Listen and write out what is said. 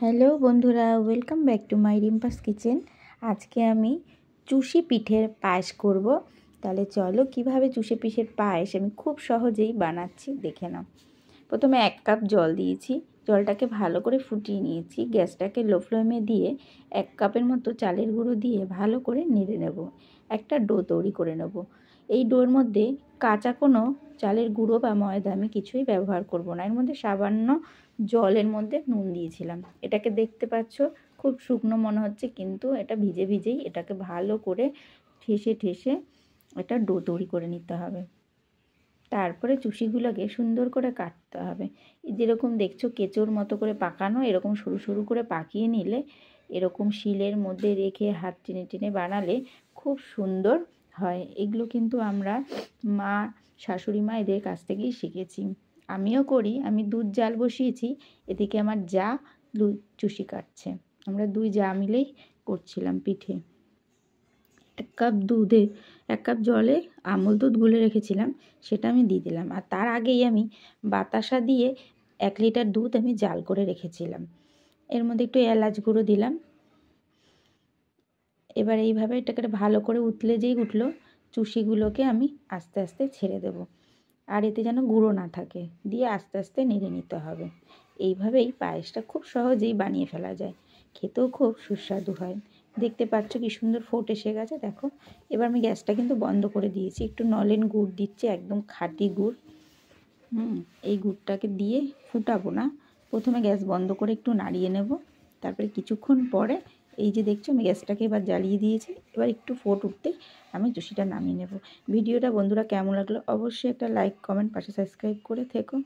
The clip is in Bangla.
হ্যালো বন্ধুরা, welcome back to my রিম্পাস kitchen. আজকে আমি চুষি পিঠের পায়েস করব। তাহলে চলো কিভাবে চুষি পিঠের পায়েস আমি খুব সহজেই বানাচ্ছি দেখে নাও। প্রথমে 1 কাপ জল দিয়েছি, জলটাকে ভালো করে ফুটিয়ে নিয়েছি। গ্যাসটাকে লো ফ্লেমে দিয়ে 1 কাপের মতো চালের গুঁড়ো দিয়ে ভালো করে নেড়ে নেব। একটা ডো তৈরি করে নেব। এই ডোর মধ্যে কাঁচা কোনো চালের গুঁড়ো বা ময়দা আমি কিছুই ব্যবহার করব না। এর মধ্যে সামান্য জলের মধ্যে নুন দিয়েছিলাম। এটাকে দেখতে পাচ্ছ খুব শুকনো মনে হচ্ছে, কিন্তু এটা ভিজে ভিজেই এটাকে ভালো করে ঠেসে ঠেসে এটা ডো তৈরি করে নিতে হবে। তারপরে চুষিগুলোকে সুন্দর করে কাটতে হবে। যেরকম দেখছো কেঁচোর মতো করে পাকানো, এরকম সরু সরু করে পাকিয়ে নিলে, এরকম শিলের মধ্যে রেখে হাত টেনে টেনে বানালে খুব সুন্দর হয়। এগুলো কিন্তু আমরা মা, শাশুড়ি মা এদের কাছ থেকেই শিখেছি। আমিও করি। আমি দুধ জাল বসিয়েছি, এদিকে আমার যা চুষি কাটছে। আমরা 2 যা মিলেই করছিলাম পিঠে। 1 কাপ জলে আমল দুধ গুলে রেখেছিলাম, সেটা আমি দিয়ে দিলাম। আর তার আগেই আমি বাতাসা দিয়ে 1 লিটার দুধ আমি জাল করে রেখেছিলাম। এর মধ্যে একটু এলাচ গুঁড়ো দিলাম। এবার এইভাবে এটাকে ভালো করে যেই উঠলো, চুষিগুলোকে আমি আস্তে আস্তে ছেড়ে দেব। আর এতে যেন গুঁড়ো না থাকে, দিয়ে আস্তে আস্তে নেড়ে নিতে হবে। এইভাবেই পায়েসটা খুব সহজেই বানিয়ে ফেলা যায়, খেতেও খুব সুস্বাদু হয়। দেখতে পাচ্ছ কি সুন্দর ফোট এসে গেছে, দেখো। এবার আমি গ্যাসটা কিন্তু বন্ধ করে দিয়েছি। একটু নলেন গুড় দিচ্ছি, একদম খাঁটি গুড়। এই গুড়টাকে দিয়ে ফুটাবো না, প্রথমে গ্যাস বন্ধ করে একটু নাড়িয়ে নেব। তারপরে কিছুক্ষণ পরে এই যে দেখছো আমি গ্যাসটাকে এবার জ্বালিয়ে দিয়েছি। এবার একটু ফোট উঠতে আমি চুষিটা নামিয়ে নেব। ভিডিওটা বন্ধুরা কেমন লাগলো অবশ্যই একটা লাইক, কমেন্ট, পাশে সাবস্ক্রাইব করে থেকো।